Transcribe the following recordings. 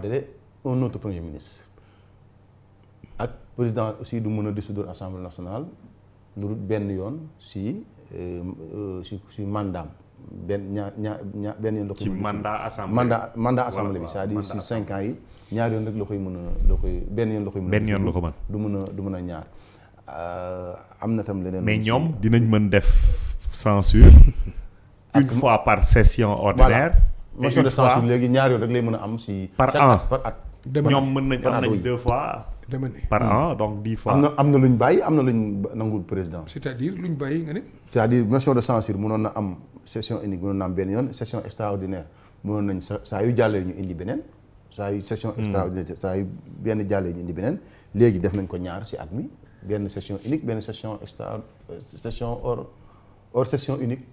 délai un autre premier ministre ak président aussi du mën a dissoudre assemblée nationale lu dul benn yoon si mandaam benn yoon la ko ci mandat assemblée bi c'est-à-dire si 5 ans yi ñaar yoon rek la koy mën a benn yoon la koy mën a benn yoon la ko mën du mën a ñaar am na tam leneen mais ñoom dinañ mën def censure une fois par session ordinaire motion de censure léegi ñaar yoon rek lay mën a am si par an ñoom mën nañ am nañ 2 fois par an donc 10 fois am na lu ñu bàyyi am na lu ñu nangul président c'est-à-dire lu ñu bàyyi nga ne c'est-à-dire motion de censure mënoon na am session unique mënoon na am benn yoon session extraordinaire mënoon nañ saa yu jàllee ñu indi beneen saa yu session extraordinaire saa yu benn jàllee ñu indi beneen léegi def nañ ko ñaar si at mi benn session unique benn session hors session unique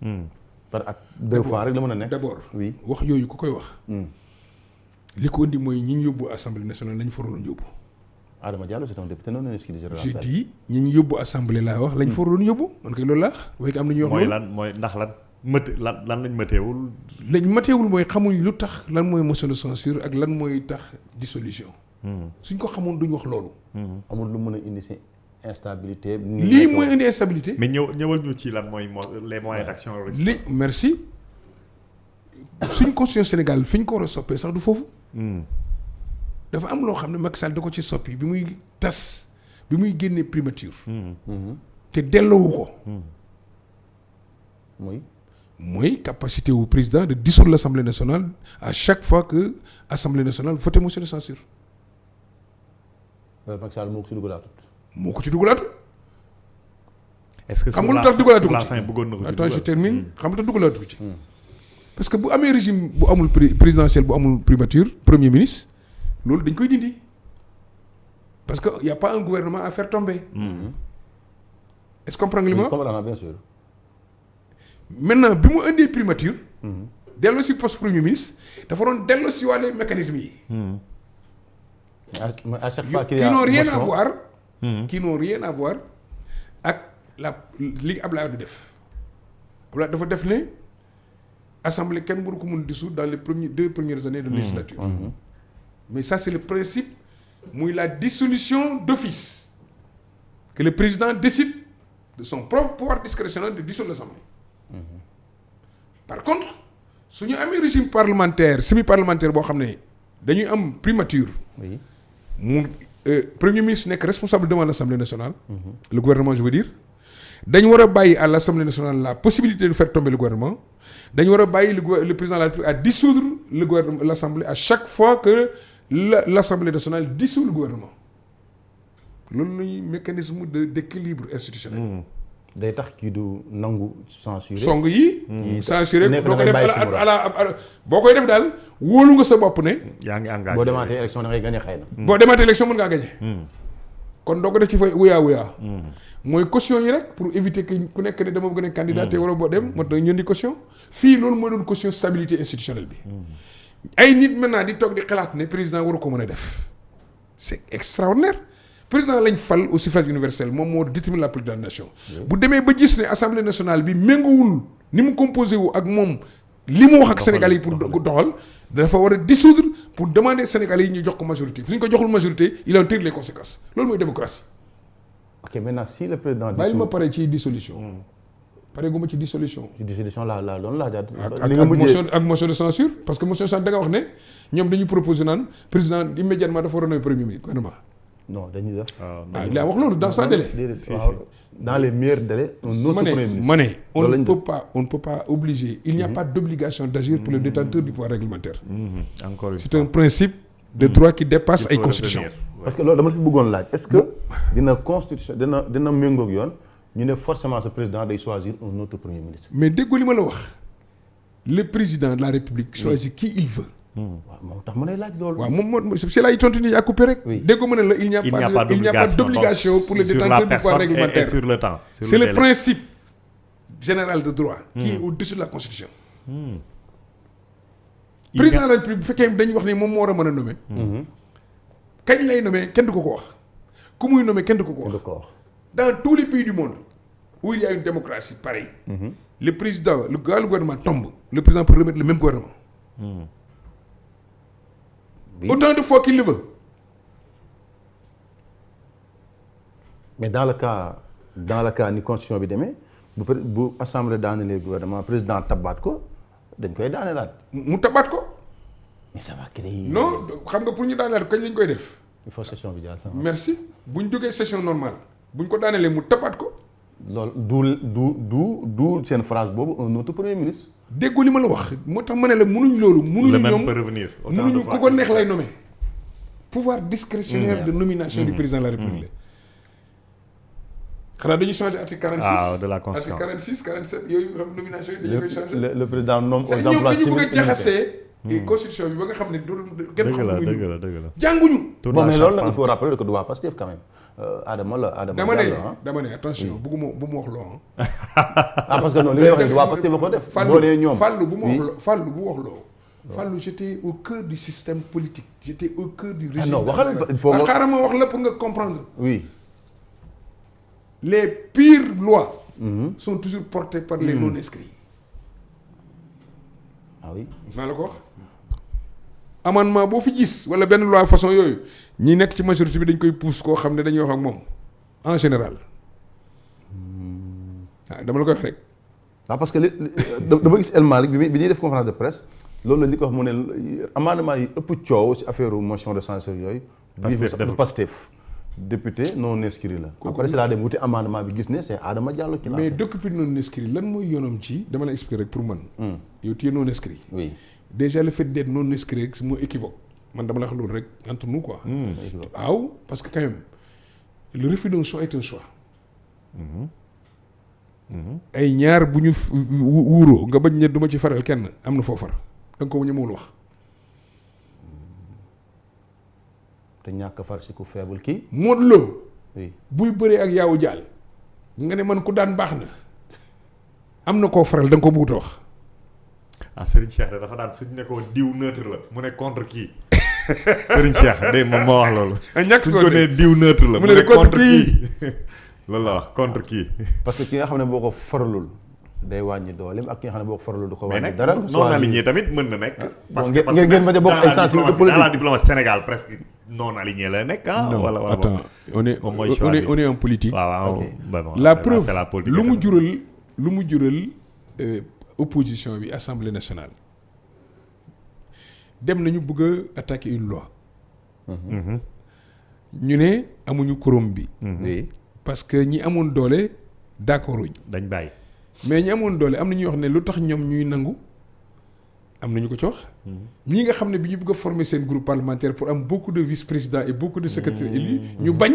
par at 2 fois rek la mën a nekk d'abord oui wax yooyu ku koy wax li ko indi mooy ñi ñu yóbbu assemblée nationale lañ fa waroon yóbbu Adama Diallo c'est un député non inscrit je le je rappelle. dis ñi ñu yóbbu assemblée laa wax lañ fa waroon yóbbu man kay loolu laa wax waaye am na ñuy wax mooy lan mooy ndax lan lañ mëteewul lañ mateewul mooy xamuñ lu tax lan mooy motion de censure ak lan mooy tax dissolution suñ ko xamoon duñ wax loolu amul lu mën a indi si instabilité lii mooy indi instabilité mais ñëwal ñu ci lan mooy les moyens d'action li merci suñ constitution Sénégal fi ñu ko war a soppee sax du foofu dafa am loo xam ne Macky Sall da ko ci soppi bi muy tas bi muy génnee primature te delloowu ko mooy capacité wu président de dissoudre l'Assemblée nationale à chaque fois que Assemblée nationale voté motion de censure Macky Sall moo ko ci dugalaatut moo ko ci dugalaatu est-ce que xam nga lu tax dugalaatu ko la ci fin bëggoon na ko ci attends je termine xam nga tax dugalaatu ko ci parce que bu amee régime bu amul présidentiel bu amul primature premier ministre loolu dañ koy dindi parce que y a pas un gouvernement à faire tomber est-ce que comprends nga li ma comprendre bien sûr maintenant bi mu indee primature dellu si poste premier ministre dafa doon dellu si wàlle mécanisme yi à chaque fois qui n'ont rien à voir qui n'ont rien à voir ak li Abdoulaye Wade def Abdoulaye dafa def ne assemblée kenn mënu ko mun dissoudre dans les 2 premières années de législature mais ça c'est le principe muy la dissolution d'office que le président décide de son propre pouvoir discrétionnaire de dissoudre l'assemblée par contre su ñu amee régime parlementaire semi-parlementaire boo xam ne dañuy am primature mu premier ministre nekk responsable devant l'Assemblée nationale le gouvernement je veux dire dañu war a bàyyi à l'Assemblée nationale la possibilité de faire tomber le gouvernement dañu war a bàyyi le président de la République à dissoudre le gouvernement l'Assemblée à chaque fois que l'Assemblée nationale dissout le gouvernement loolu lañuy mécanisme d'équilibre institutionnel day tax kii du nangu censuré song yi censuré doo ko def boo koy def daal wóolu nga sa bopp ne yaa ngi engagé boo demaatee élection da ngay gagné xëy na boo demaatee élection mën ngaa gagné kon doo ko def ci fay wuyaa mooy caution yi rek pour éviter que ku nekk ne dama bëgg a nekk candidat te war a boo dem moo tax ñun di caution fii loolu mooy doon caution stabilité institutionnelle bi ay nit maintenant di toog di xalaat ne président waru ko mën a def c'est extraordinaire président lañ fal au suffrage universel moom moo détermine la politique de la nation bu demee ba gis ne assemblée nationale bi méngoowul ni mu composé wu ak moom li mu wax ak sénégalais yi pour doxal dafa war a dissoudre pour demander sénégalais yi ñu jox ko majorité suñ ko joxul majorité il en tire les conséquences loolu mooy démocratie ok maintenant si le président bàyyi ma pare ci dissolution pare gu ma ci dissolution la loolu laa jaat ak motion de censure parce que motion de censure da nga wax ne ñoom dañuy proposer naan président immédiatement dafa war a nommer premier ministre gouvernement non dañuy def il a wax loolu dans sa délai dans les meilleurs délais un autre premier ministre ma ne on ne peut pas obliger il n'y a pas d'obligation d'agir pour le détenteur du pouvoir réglementaire c'est un principe de droit qui dépasse ay constitution parce que loolu dama la fi bëggoon laaj est-ce que dina constitution dina méngoog yoon ñu ne forcément ce président day choisir un autre premier ministre mais déggoo li ma la wax le président de la république choisit qui il veut waaw moom tax ma lay laaj loolu. waaw moom c'est là yi tontu ni yaa coupé rek. déggoo ma ne la il n'y a pas d'obligation pour le détenteur du pouvoir réglementaire sur le temps. C'est le principe général de droit. qui est au-dessus de la constitution. président de la république bu fekkee dañuy wax ne moom moo war a mën a nommer. kañ lay nommer kenn du ko wax. ku muy nommer kenn du ko wax. dans tous les pays du monde où il y a une démocratie pareille. le président le gouvernement tombe le président peut remettre le même gouvernement. autant de fois qu'il le veut. mais dans le cas ni constitution bi demee bu assemblée daanelee gouvernement président tabaat ko dañ koy daaneelaat. mu tabaat ko. mais ça va créer. non xam nga pour ñu daaneelaat kañ lañ koy def. il faut session bi jàll. merci bu ñu jógee session normale bu ñu ko daanelee mu tabaat ko. loolu du seen phrase boobu un autre premier ministre. déggoo li ma la wax moo tax ma ne la munuñ loolu. munuñu ñoom peut revenir. munuñu ku ko neex lay nommer. pouvoir discrétionnaire de nomination du président de la République. xanaa dañu changé article 46 de la constitution article 46 47 yooyu xam nomination yi dañu koy changé. le président nomme aux ñoom emplois dañu civils bëgg a jaxasee constitution bi ba nga xam ne du kenn xamuñu dëgg la jànguñu. bon mais loolu nag il faut rappeler que du waa Pastef quand même Adama Diallo dama ne attention bu mu wax loo parce que non li ngay wax du waa Pastef ko def. boo nee ñoom Fallou bu mu wax loo Fallou j'étais au cœur du système politique j'étais au cœur du régime. non waxal il faut nga xaaral ma wax la pour nga comprendre. oui. Les pires lois sont toujours portées par les non-inscrits. Ah oui. maa la ko wax amendement boo fi gis wala benn loi façon yooyu ñi nekk ci majorité bi dañ koy pousse koo xam ne dañuy wax ak moom en général. dama la koy wax rek. waaw parce que dama gis El Malick bi ñuy def conférence de presse loolu la ñu ko wax mu ne amendement yi ëpp coow ci affaire motion de censure yooyu. Pastef député non inscrit la. après c'est la dem wuti amendement bi gis ne c'est Adama Diallo qui l'a mais fait. député non inscrit lan mooy yoonam ci dama la expliquer rek pour man. yow tu es non inscrit. oui déjà le fait d'être non inscrit rek moo équivoque man dama la wax loolu rek entre nous quoi. waaw parce que quand même le refus d'un choix est un choix. ay ñaar bu ñu wuuroo nga bañ ne du ma ci faral kenn am na foo far da nga ko ñemewul wax. te ñàkk far si ku faible kii. Modou Lo. oui buy bëree ak yaawu jaal nga ne man ku daan baax na am na koo faral da nga ko bëggut a wax. Serigne Cheikh dafa daan suñ ne ko diw neutre la mu ne contre kii Serigne Cheikh de moom moo wax loolu. ñàkk suñ ko nee diw neutre la mu ne contre kii loolu la wax contre kii. parce que ki nga xam ne boo ko faralul day wàññi dooleem ak ki nga xam ne boo ko faralul du ko wàññi dara. mais nag non aligné tamit mën na nekk. parce que ngeen bañ a bokk ay sensibilités politiques dans la diplomatie Sénégal presque non aligné la nekk ah. non wala attends on est en politique. waaw la preuve lu mu jural opposition bi assemblée nationale dem nañu bëgg a attaquer une loi. ñu ne amuñu quorum bi. oui parce que ñi amoon doole d'accorduñ. dañ bàyyi. mais ñi amoon doole am na ñuy wax ne lu tax ñoom ñuy nangu am nañu ko ci wax. ñi nga xam ne bi ñu bëgg a former seen groupe parlementaire pour am beaucoup de vice-présidents et beaucoup de secrétaires élus ñu bañ.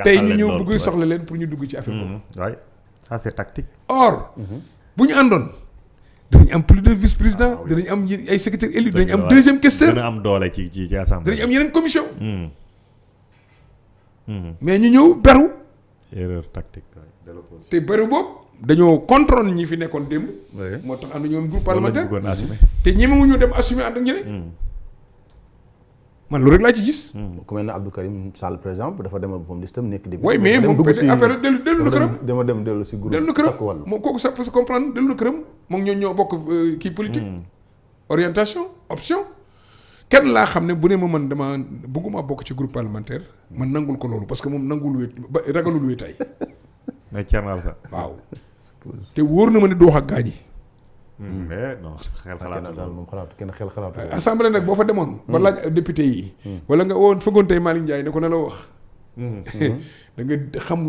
tey ñu ñëw bëgg soxla leen pour ñu dugg ci affaire boobu. oui ça c'est tactique. or bu ñu àndoon danañ am plus de vice-présidents danañ am ay secrétaires élus danañ am deuxième questeur dana am doole ci assemblée. danañ am yeneen commission. mais ñu ñëw beru. erreur tactique de l'opposition. te beru boobu dañoo contrôle ñi fi nekkoon démb. moo tax ànd ñoom groupe parlementaire te ñemewuñu dem assumer ànd ak ñeneen. man loolu rek laa ci gis. ku mel ne Abdou Karim Sall par exemple dafa demal boppam listam nekk député. oui mais moom peut-être affaire dellu na këram. dama dem dellu si groupe. dellu na këram moom kooku ça peut se comprendre dellu na këram moom ñoo bokk kii politique. orientation option. kenn laa xam ne bu ne ma man dama bëgguma bokk ci groupe parlementaire man nangul ko loolu parce que moom nangul wéet ba ragalul wéetaay. mais Thierno sax. waaw te wóor na ma ne du wax ak gaañ yi. mais non xel xalaatu moom xalaatu kenn xel xalaatu. assemblée nag boo fa demoon. ba laaj député yi. wala nga woon fëggoon tey Malick Ndiaye ne ko na la wax. da nga xam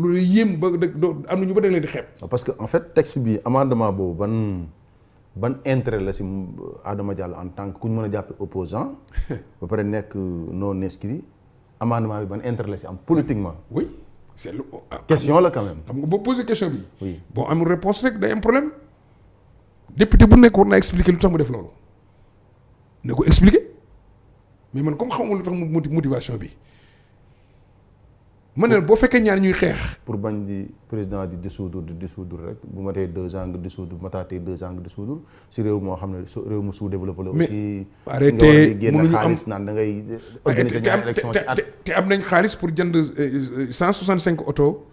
lu yéem ba doo am na ñu ba da leen di xeeb. parce que en fait texte bi amendement boobu ban intérêt la si Adama Diallo en tant que ku ñu mën a jàppe opposant ba pare nekk non inscrit amendement bi ban intérêt la si am politiquement. oui c'est lu question la quand même. xam nga boo posé question bi. oui boo amul réponse rek day am problème. député bu nekk war naa expliquer lu tax mu def loolu. na ko expliquer mais man comme xamul lu tax mu motivation bi. ma ne boo fekkee ñaar ñuy xeex. pour bañ di président di dissoudre rek bu ma tee 2 ans nga dissoudre bu ma taatee 2 ans nga dissoudre si réew moo xam ne réew mu sous-développé la aussi. arrêté nga war di génn xaalis naan da ngay organiser ñaari élection ci at. te am nañ xaalis pour jënd 165 auto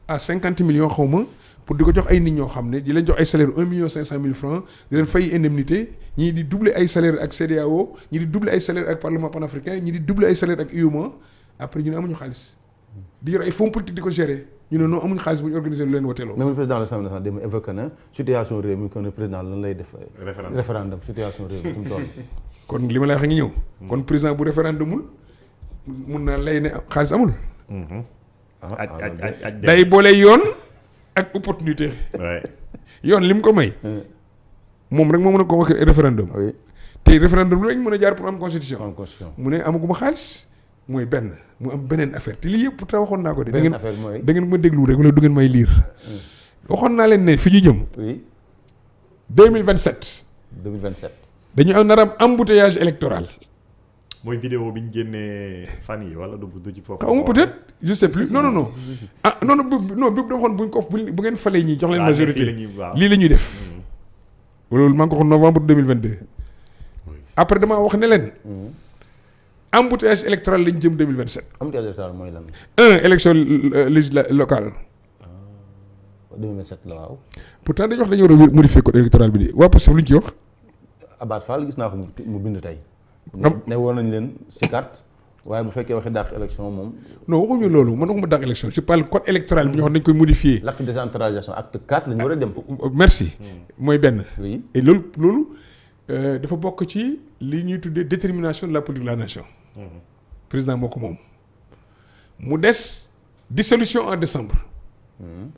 à 50 millions xaw ma pour di ko jox ay nit ñoo xam ne di leen jox ay salaire 1,5 million francs di leen fay indemnité ñii di doubler ay salaire ak CEDEAO ñii di doubler ay salaire ak parlement panafricain ñii di doubler ay salaire ak UEMOA après ñu ne amuñu xaalis di yor ay fonds politique di ko gérer ñu ne non amuñu xaalis bu ñu organiser lu leen woteeloo. même le président de l'Assemblée nationale dem évoqué na situation réew mi kon ne président lan lay def. référendum situation réew mi fu mu toll. kon li ma lay wax ngi ñëw. kon président bu référendumul mun na lay ne xaalis amul. day boole yoon ak opportunité. yoon li mu ko may. moom rek moo mën a convoquer référendum. oui te référendum lañ mën a jaar pour am constitution. constitution mu ne amaguma xaalis mooy benn mu am beneen affaire te lii yëpp pourtant waxoon naa ko de. beneen affaire mooy da ngeen ma déglu rek wala du ngeen may liir. waxoon naa leen ne fi ñu jëm. oui 2027. 2027. dañu am nar am embouteillage électoral. mooy vidéo bi ñu génnee fan yi wala du ci foofu. xaw ma peut-être je sais plus non non non ah non non non bi dafa waxoon bu ngeen falee ñii jox leen majorité lii la ñuy def. loolu maa ngi ko waxoon novembre 2022. après damaa wax ne leen. embouteillage électoral lañ jëm 2027. embouteillage électoral mooy lan. élection locale. 2027 la waaw. pourtant dañu wax dañu war a modifier code électoral bi de waa Pastef lu ñu ci wax. Abass Fall gis naa ko mu bind tey. ne woon nañ leen si carte waaye bu fekkee waxee dàq élection moom. non waxuñu loolu man waxuma dàq élection je parle code électoral bi ñu wax dañ koy modifier. l'acte de décentralisation acte 4 la ñu war a dem. merci. mooy benn. oui et loolu dafa bokk ci li ñuy tuddee détermination de la politique de la nation. président moo ko moom. mu des dissolution en décembre.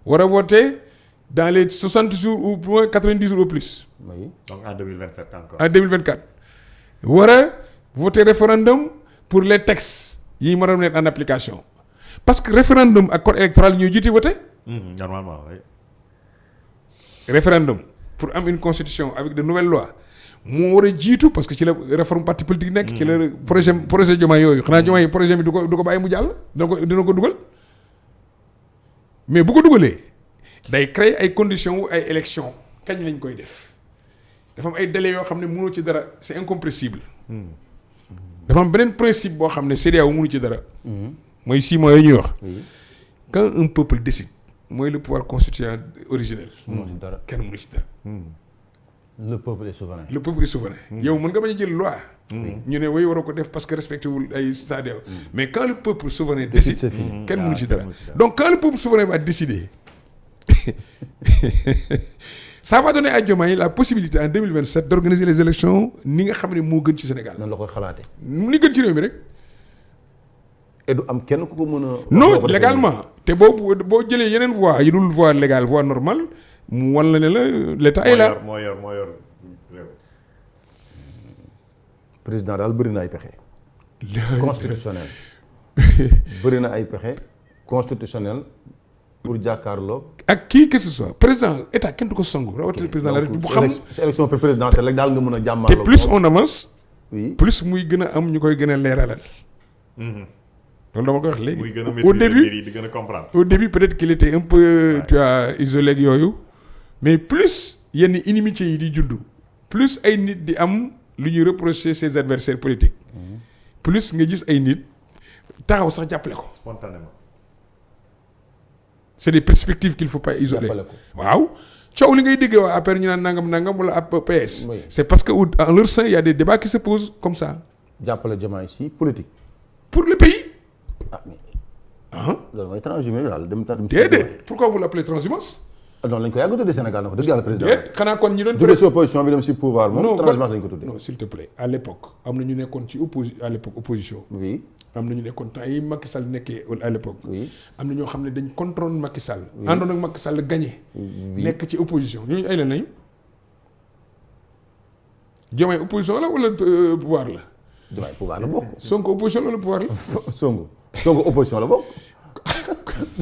war a voter dans les 60 jours ou moins 90 jours au plus. oui donc en 2027 encore. en 2024. war a voter référendum pour les textes yi ma doon mettre en application parce que référendum ak code électoral ñoo jiite voter. normalement oui. référendum pour am une constitution avec de nouvelles lois moo war a jiitu parce que ci la réforme parti politique nekk. ci la projet Diomaye yooyu xanaa Diomaye projet bi du ko bàyyi mu jàll dina ko dugal mais bu ko dugalee day créer ay conditions wu ay élections kañ lañ koy def. dafa am ay délais yoo xam ne mënoo ci dara c'est incompressible. dafa am beneen principe boo xam ne CEDEAO mënu ci dara. mooy 6 mois yooyu ñuy wax. quand un peuple décide mooy le pouvoir constituant originel. mënoo ci dara kenn mënu ci dara. le peuple est souverain. le peuple est souverain. yow mën nga bañ a jël loi. ñu ne way waroo ko def parce que respecté wul ay CEDEAO. mais quand le peuple souverain décide. kenn mënu ci dara donc quand le peuple souverain va décider. ça va donner à Diomaye la possibilité en 2027 d'organiser les élections ni nga xam ne moo gën ci Sénégal. noonu la koy xalaatee. ni gën ci réew mi rek. et du am kenn ku ko mën a. non légalement te boo jëlee yeneen voies yi dul voie légale voie normale mu wan la ne la l'état est là. moo yor réew. président daal bëri na ay pexe. constitutionnel. bëri na ay pexe constitutionnel. pour jàkkaarloo. ak qui que ce soit président état kenn du ko songu rawatina président de la République bu xam. élection présidentielle rek daal nga mën a jàmmaarloo. te plus on avance. oui plus muy gën a am ñu koy gën a leeralal. loolu dama ko wax léegi. muy gën a au début di gën a comprendre. au début peut-être qu'il était un peu tu vois isolé ak yooyu. mais plus yenn inimitié yi di juddu. plus ay nit di am lu ñuy reprocher ses adversaires politiques. plus nga gis ay nit taxaw sax jàppale ko. spontanément. c'est des perspectives qu'il faut pas isoler. waaw coow li ngay déggee waa APR ñu naan nangam wala ab PS. oui c'est parce que en leur sein il y a des débats qui se posent comme ça. jàppale Diomaye si politique. pour le pays. ah mais. ah loolu mooy transhumé daal dem tax. déedéet pourquoi vous l'appelez transhumance. noonu lañ ko yàgg a tuddee Sénégal na ko dëgg yàlla président. déet xanaa kon ñi doon. jóge si opposition bi dem si pouvoir moom. non transhumance lañ ko tuddee. non s'il te plaît à l'époque am na ñu nekkoon ci à l'époque opposition. oui. am na ñu nekkoon temps yi Macky Sall nekkee à l'époque. oui am na ñoo xam ne dañ contrôle Macky Sall. àndoon ak Macky Sall gagné. nekk ci opposition ñooñu ay la nañu. Diomaye opposition la wala pouvoir la. Diomaye pouvoir la bokk. Sonko opposition la wala pouvoir la. Sonko opposition la bokk.